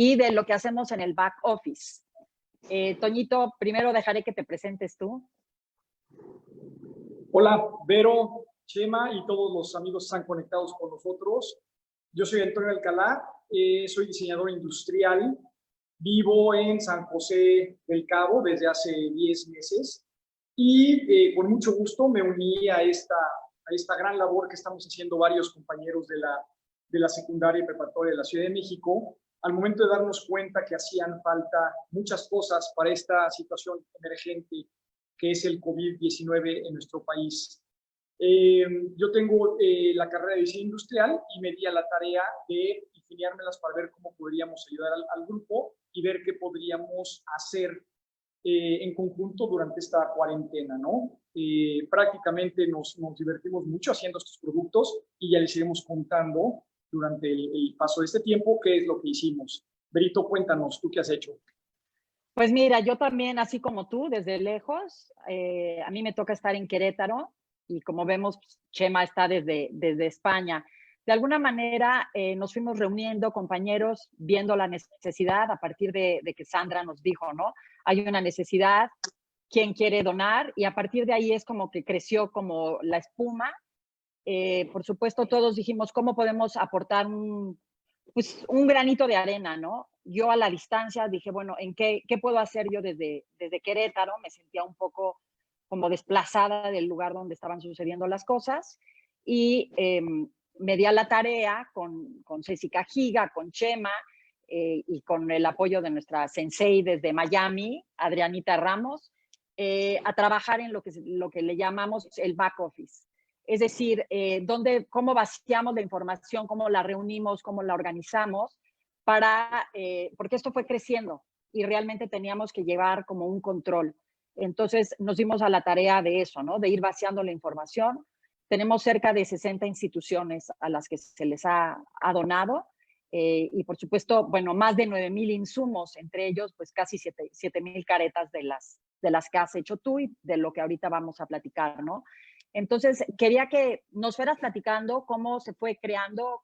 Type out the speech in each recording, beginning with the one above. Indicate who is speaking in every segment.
Speaker 1: y de lo que hacemos en el back office. Toñito, primero dejaré que te presentes tú.
Speaker 2: Hola, Vero, Chema y todos los amigos que están conectados con nosotros. Yo soy Antonio Alcalá, soy diseñador industrial, vivo en San José del Cabo desde hace 10 meses y con mucho gusto me uní a esta gran labor que estamos haciendo varios compañeros de la secundaria y preparatoria de la Ciudad de México, al momento de darnos cuenta que hacían falta muchas cosas para esta situación emergente que es el COVID-19 en nuestro país. Yo tengo la carrera de diseño industrial y me di a la tarea de ingeniármelas para ver cómo podríamos ayudar al grupo y ver qué podríamos hacer en conjunto durante esta cuarentena, ¿no? Prácticamente nos divertimos mucho haciendo estos productos y ya les iremos contando durante el paso de este tiempo qué es lo que hicimos. Berito, cuéntanos, ¿tú qué has hecho?
Speaker 1: Pues mira, yo también, así como tú, desde lejos, a mí me toca estar en Querétaro y como vemos, Chema está desde España. De alguna manera nos fuimos reuniendo compañeros, viendo la necesidad a partir de que Sandra nos dijo, ¿no? Hay una necesidad, ¿quién quiere donar? Y a partir de ahí es como que creció como la espuma. Por supuesto, todos dijimos, ¿cómo podemos aportar un granito de arena, ¿no? Yo a la distancia dije, bueno, ¿qué puedo hacer yo desde Querétaro? Me sentía un poco como desplazada del lugar donde estaban sucediendo las cosas y me di a la tarea con Cecica Giga, con Chema y con el apoyo de nuestra sensei desde Miami, Adrianita Ramos, a trabajar en lo que le llamamos el back office. Es decir, cómo vaciamos la información, cómo la reunimos, cómo la organizamos, porque esto fue creciendo y realmente teníamos que llevar como un control. Entonces nos dimos a la tarea de eso, ¿no? De ir vaciando la información. Tenemos cerca de 60 instituciones a las que se les ha donado y por supuesto, bueno, más de 9,000 insumos, entre ellos pues casi 7,000 caretas de las que has hecho tú y de lo que ahorita vamos a platicar, ¿no? Entonces, quería que nos fueras platicando cómo se fue creando,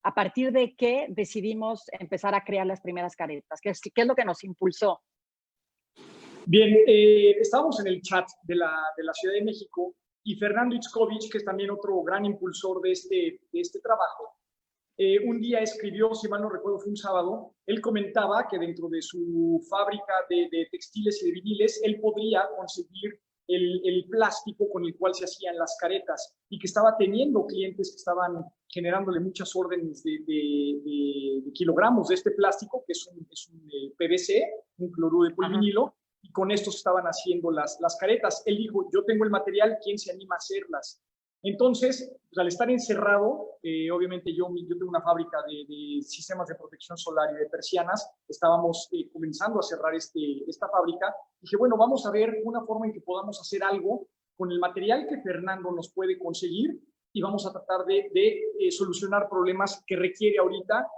Speaker 1: a partir de qué decidimos empezar a crear las primeras caretas, qué es lo que nos impulsó.
Speaker 2: Bien, estábamos en el chat de la Ciudad de México y Fernando Itzkovich, que es también otro gran impulsor de este trabajo, un día escribió, si mal no recuerdo, fue un sábado, él comentaba que dentro de su fábrica de textiles y de viniles, él podría conseguir el plástico con el cual se hacían las caretas y que estaba teniendo clientes que estaban generándole muchas órdenes de kilogramos de este plástico, que es un PVC, un cloruro de polivinilo, y con esto se estaban haciendo las caretas. Él dijo, yo tengo el material, ¿quién se anima a hacerlas? Entonces, pues, al estar encerrado, obviamente yo tengo una fábrica de sistemas de protección solar y de persianas, estábamos comenzando a cerrar esta fábrica. Dije, bueno, vamos a ver una forma en que podamos hacer algo con el material que Fernando nos puede conseguir y vamos a tratar de solucionar problemas que requiere ahorita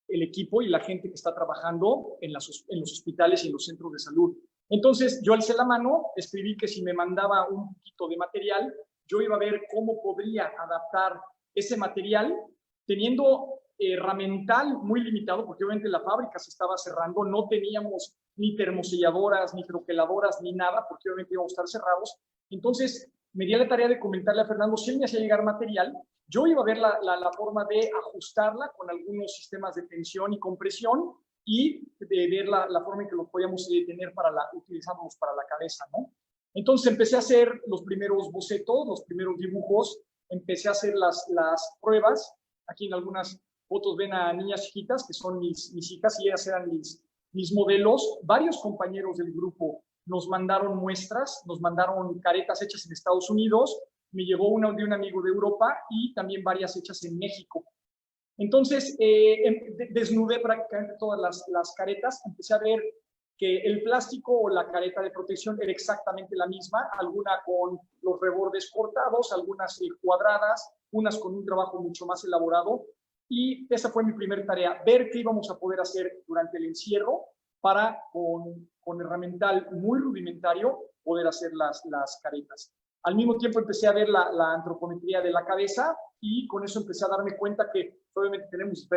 Speaker 2: el equipo y la gente que está trabajando en los hospitales y en los centros de salud. Entonces, yo alcé la mano, escribí que si me mandaba un poquito de material, yo iba a ver cómo podría adaptar ese material teniendo herramental muy limitado, porque obviamente la fábrica se estaba cerrando, no teníamos ni termoselladoras, ni troqueladoras, ni nada, porque obviamente íbamos a estar cerrados. Entonces, me di a la tarea de comentarle a Fernando, si él me hacía llegar material, yo iba a ver la forma de ajustarla con algunos sistemas de tensión y compresión y de ver la forma en que lo podíamos tener utilizarlos para la cabeza, ¿no? Entonces empecé a hacer los primeros bocetos, los primeros dibujos, empecé a hacer las pruebas. Aquí en algunas fotos ven a niñas chiquitas que son mis hijas y ellas eran mis modelos. Varios compañeros del grupo nos mandaron muestras, nos mandaron caretas hechas en Estados Unidos, me llegó una de un amigo de Europa y también varias hechas en México. Entonces desnudé prácticamente todas las caretas, empecé a ver que el plástico o la careta de protección era exactamente la misma, alguna con los rebordes cortados, algunas cuadradas, unas con un trabajo mucho más elaborado. Y esa fue mi primera tarea, ver qué íbamos a poder hacer durante el encierro para, con herramental muy rudimentario, poder hacer las caretas. Al mismo tiempo empecé a ver la antropometría de la cabeza y con eso empecé a darme cuenta que obviamente tenemos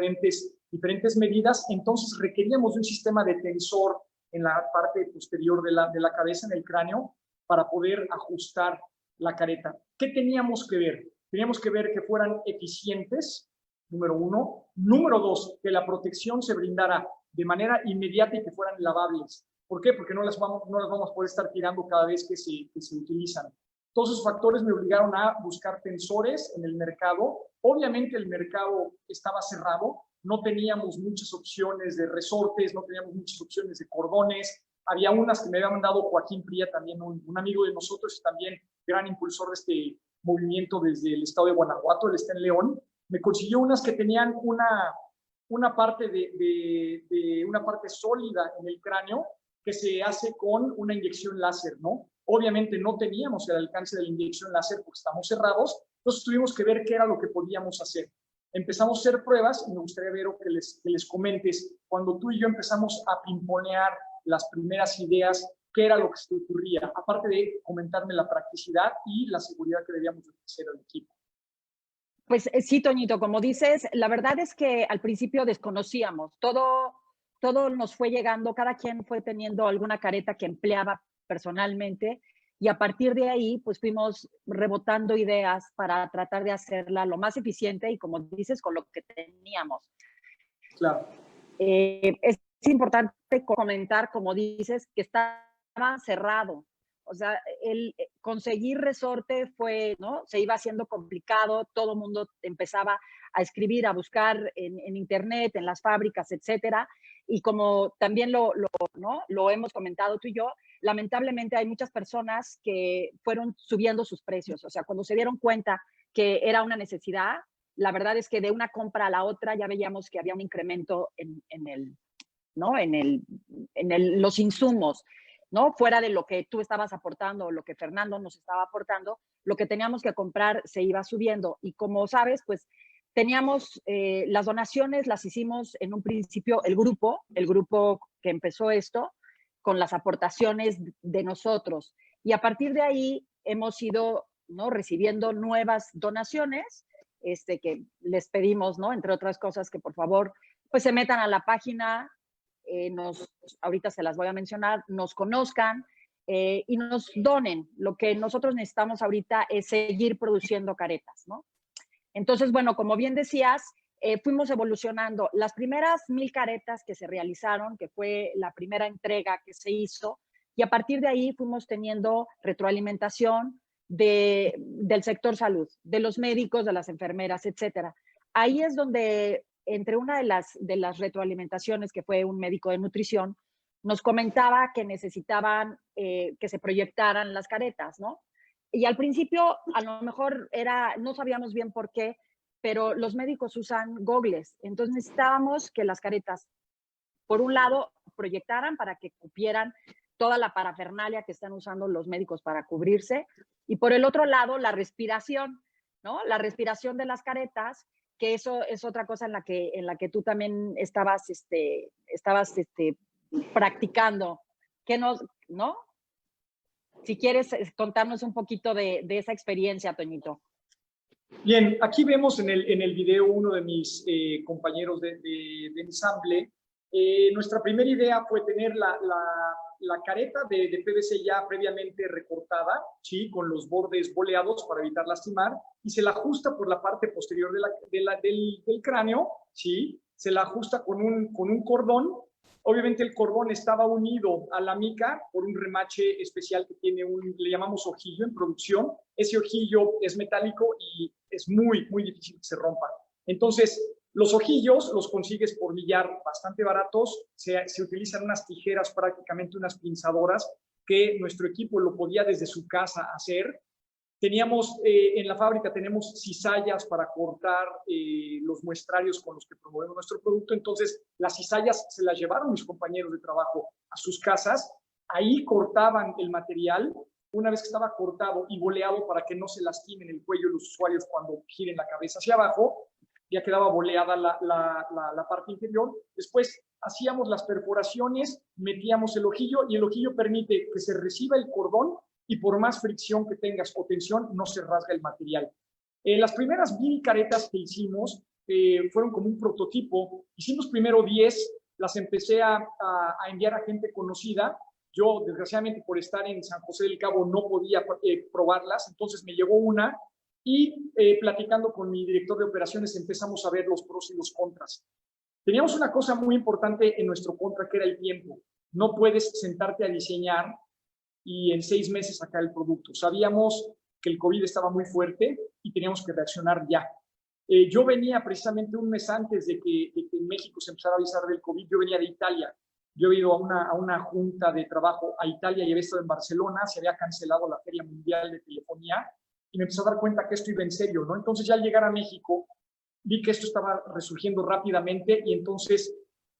Speaker 2: diferentes medidas, entonces requeríamos de un sistema de tensor en la parte posterior de la cabeza, en el cráneo, para poder ajustar la careta. ¿Qué teníamos que ver? Teníamos que ver que fueran eficientes, número uno. Número dos, que la protección se brindara de manera inmediata y que fueran lavables. ¿Por qué? Porque no las vamos a poder estar tirando cada vez que se utilizan. Todos esos factores me obligaron a buscar tensores en el mercado. Obviamente el mercado estaba cerrado, no teníamos muchas opciones de resortes, no teníamos muchas opciones de cordones. Había unas que me había mandado Joaquín Pría, también un amigo de nosotros y también gran impulsor de este movimiento desde el estado de Guanajuato, él está en León. Me consiguió unas que tenían una parte una parte sólida en el cráneo que se hace con una inyección láser, ¿no? Obviamente no teníamos el alcance de la inyección láser porque estamos cerrados, entonces tuvimos que ver qué era lo que podíamos hacer. Empezamos a hacer pruebas y me gustaría, Vero, que les comentes, cuando tú y yo empezamos a pimponear las primeras ideas, qué era lo que se te ocurría, aparte de comentarme la practicidad y la seguridad que debíamos ofrecer al equipo.
Speaker 1: Pues sí, Toñito, como dices, la verdad es que al principio desconocíamos, todo nos fue llegando, cada quien fue teniendo alguna careta que empleaba personalmente y a partir de ahí pues fuimos rebotando ideas para tratar de hacerla lo más eficiente y como dices, con lo que teníamos.
Speaker 2: Claro.
Speaker 1: Es importante comentar, como dices, que estaba cerrado. O sea, el conseguir resorte fue, ¿no? Se iba haciendo complicado, todo el mundo empezaba a escribir, a buscar en internet, en las fábricas, etcétera. Y como también ¿no? lo hemos comentado tú y yo, lamentablemente hay muchas personas que fueron subiendo sus precios. O sea, cuando se dieron cuenta que era una necesidad, la verdad es que de una compra a la otra ya veíamos que había un incremento los insumos, ¿no? Fuera de lo que tú estabas aportando o lo que Fernando nos estaba aportando, lo que teníamos que comprar se iba subiendo. Y como sabes, pues teníamos las donaciones, las hicimos en un principio el grupo que empezó esto, con las aportaciones de nosotros. Y a partir de ahí hemos ido, ¿no? Recibiendo nuevas donaciones, que les pedimos, ¿no? Entre otras cosas, que por favor pues se metan a la página, ahorita se las voy a mencionar, nos conozcan y nos donen. Lo que nosotros necesitamos ahorita es seguir produciendo caretas, ¿no? Entonces, bueno, como bien decías, fuimos evolucionando. Las primeras 1000 caretas que se realizaron, que fue la primera entrega que se hizo, y a partir de ahí fuimos teniendo retroalimentación del sector salud, de los médicos, de las enfermeras, etcétera. Ahí es donde, entre una de las retroalimentaciones, que fue un médico de nutrición, nos comentaba que necesitaban que se proyectaran las caretas, ¿no? Y al principio, a lo mejor no sabíamos bien por qué, pero los médicos usan gogles. Entonces necesitábamos que las caretas, por un lado, proyectaran para que cupieran toda la parafernalia que están usando los médicos para cubrirse. Y por el otro lado, la respiración, ¿no? La respiración de las caretas, que eso es otra cosa en la que tú también estabas practicando. ¿No? Si quieres contarnos un poquito de esa experiencia, Toñito.
Speaker 2: Bien, aquí vemos en el video uno de mis compañeros de ensamble. Nuestra primera idea fue tener la careta de PVC ya previamente recortada, ¿sí? Con los bordes boleados para evitar lastimar, y se la ajusta por la parte posterior del cráneo, ¿sí? Se la ajusta con un cordón. Obviamente el cordón estaba unido a la mica por un remache especial que tiene le llamamos ojillo en producción. Ese ojillo es metálico y es muy, muy difícil que se rompa. Entonces, los ojillos los consigues por millar bastante baratos. Se utilizan unas tijeras, prácticamente unas pinzadoras, que nuestro equipo lo podía desde su casa hacer. Teníamos, en la fábrica tenemos cizallas para cortar los muestrarios con los que promovemos nuestro producto. Entonces, las cizallas se las llevaron mis compañeros de trabajo a sus casas. Ahí cortaban el material. Una vez que estaba cortado y boleado para que no se lastimen el cuello de los usuarios cuando giren la cabeza hacia abajo, ya quedaba boleada la parte inferior. Después hacíamos las perforaciones, metíamos el ojillo y el ojillo permite que se reciba el cordón y por más fricción que tengas o tensión no se rasga el material. Las primeras 1000 caretas que hicimos fueron como un prototipo. Hicimos primero 10, las empecé a enviar a gente conocida. Yo, desgraciadamente, por estar en San José del Cabo, no podía probarlas, entonces me llegó una y platicando con mi director de operaciones empezamos a ver los pros y los contras. Teníamos una cosa muy importante en nuestro contra, que era el tiempo. No puedes sentarte a diseñar y en 6 meses sacar el producto. Sabíamos que el COVID estaba muy fuerte y teníamos que reaccionar ya. Yo venía precisamente un mes antes de que en México se empezara a avisar del COVID, yo venía de Italia. Yo he ido a una junta de trabajo a Italia y había estado en Barcelona, se había cancelado la Feria Mundial de Telefonía y me empecé a dar cuenta que esto iba en serio, ¿no? Entonces ya al llegar a México vi que esto estaba resurgiendo rápidamente y entonces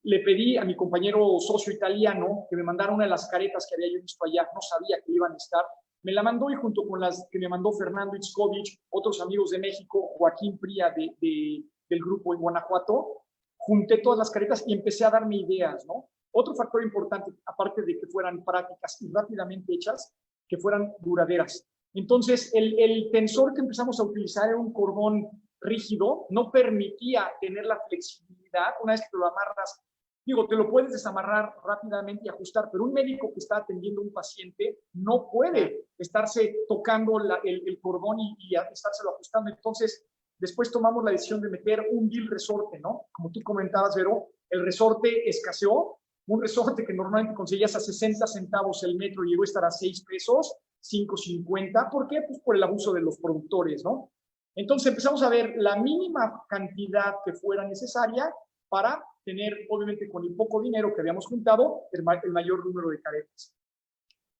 Speaker 2: le pedí a mi compañero socio italiano que me mandara una de las caretas que había yo visto allá, no sabía que iban a estar, me la mandó y junto con las que me mandó Fernando Itzkovich, otros amigos de México, Joaquín Pría del grupo en Guanajuato, junté todas las caretas y empecé a darme ideas, ¿no? Otro factor importante, aparte de que fueran prácticas y rápidamente hechas, que fueran duraderas. Entonces, el tensor que empezamos a utilizar era un cordón rígido, no permitía tener la flexibilidad. Una vez que te lo amarras, digo, te lo puedes desamarrar rápidamente y ajustar, pero un médico que está atendiendo a un paciente no puede estarse tocando el cordón y estárselo ajustando. Entonces, después tomamos la decisión de meter un bill resorte, ¿no? Como tú comentabas, Vero, el resorte escaseó. Un resorte que normalmente conseguías a 60 centavos el metro llegó a estar a 6 pesos, 5.50. ¿Por qué? Pues por el abuso de los productores, ¿no? Entonces empezamos a ver la mínima cantidad que fuera necesaria para tener, obviamente, con el poco dinero que habíamos juntado, el mayor número de caretas.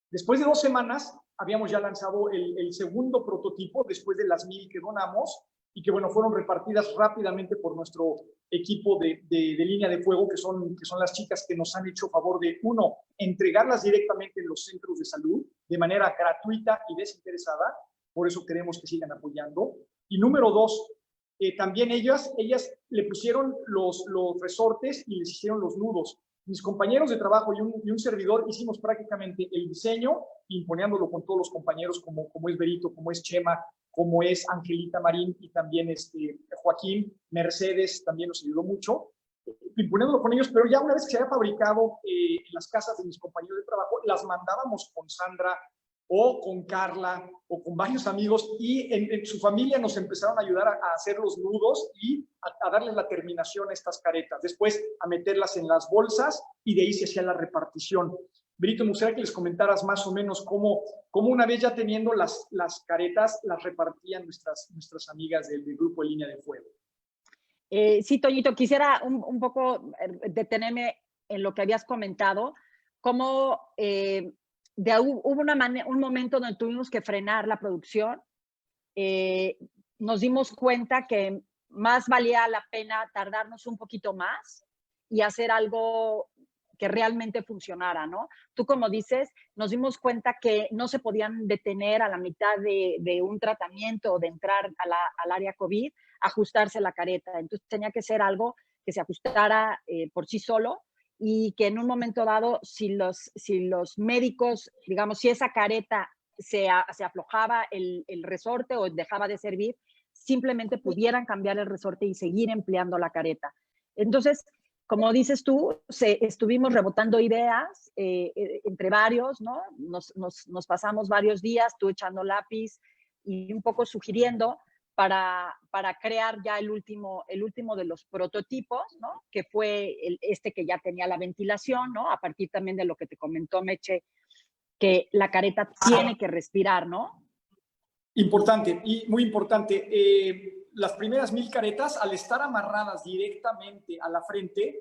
Speaker 2: Después de 2 semanas, habíamos ya lanzado el segundo prototipo, después de las 1,000 que donamos, y que, bueno, fueron repartidas rápidamente por nuestro equipo de línea de fuego, que son las chicas que nos han hecho favor de, uno, entregarlas directamente en los centros de salud, de manera gratuita y desinteresada, por eso queremos que sigan apoyando. Y número 2, también ellas le pusieron los resortes y les hicieron los nudos. Mis compañeros de trabajo y un servidor hicimos prácticamente el diseño, imponiéndolo con todos los compañeros como es Berito, como es Chema, como es Angelita Marín y también Joaquín, Mercedes también nos ayudó mucho, imponiéndolo con ellos, pero ya una vez que se había fabricado en las casas de mis compañeros de trabajo, las mandábamos con Sandra o con Carla o con varios amigos y en su familia nos empezaron a ayudar a hacer los nudos y a darle la terminación a estas caretas, después a meterlas en las bolsas y de ahí se hacía la repartición. Brito, me gustaría que les comentaras más o menos cómo una vez ya teniendo las caretas, las repartían nuestras amigas del grupo de Línea de Fuego.
Speaker 1: Sí, Toñito, quisiera un poco detenerme en lo que habías comentado, cómo hubo un momento donde tuvimos que frenar la producción. Nos dimos cuenta que más valía la pena tardarnos un poquito más y hacer algo que realmente funcionara, ¿no? Tú, como dices, nos dimos cuenta que no se podían detener a la mitad de un tratamiento o de entrar al área COVID, ajustarse la careta. Entonces tenía que ser algo que se ajustara por sí solo y que en un momento dado, si los médicos, digamos, si esa careta se aflojaba el resorte o dejaba de servir, simplemente pudieran cambiar el resorte y seguir empleando la careta. Entonces, como dices tú, estuvimos rebotando ideas entre varios, ¿no? Nos pasamos varios días, tú echando lápiz y un poco sugiriendo para crear ya el último de los prototipos, ¿no? Que fue que ya tenía la ventilación, ¿no? A partir también de lo que te comentó Meche, que la careta tiene que respirar, ¿no?
Speaker 2: Importante, y muy importante. Las primeras 1,000 caretas, al estar amarradas directamente a la frente,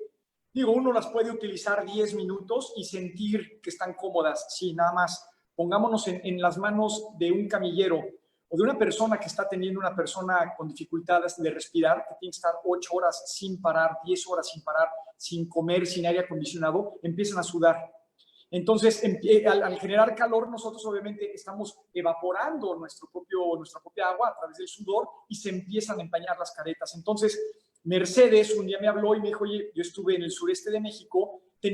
Speaker 2: digo, uno las puede utilizar 10 minutos y sentir que están cómodas. Sí, nada más. Pongámonos en las manos de un camillero o de una persona que está teniendo una persona con dificultades de respirar, que tiene que estar 8 horas sin parar, 10 horas sin parar, sin comer, sin aire acondicionado, empiezan a sudar. Entonces, al generar calor, nosotros obviamente estamos evaporando nuestra propia agua a través del sudor y se empiezan a empañar las caretas. Entonces, Mercedes un día me habló y me dijo, oye, yo estuve en el sureste de México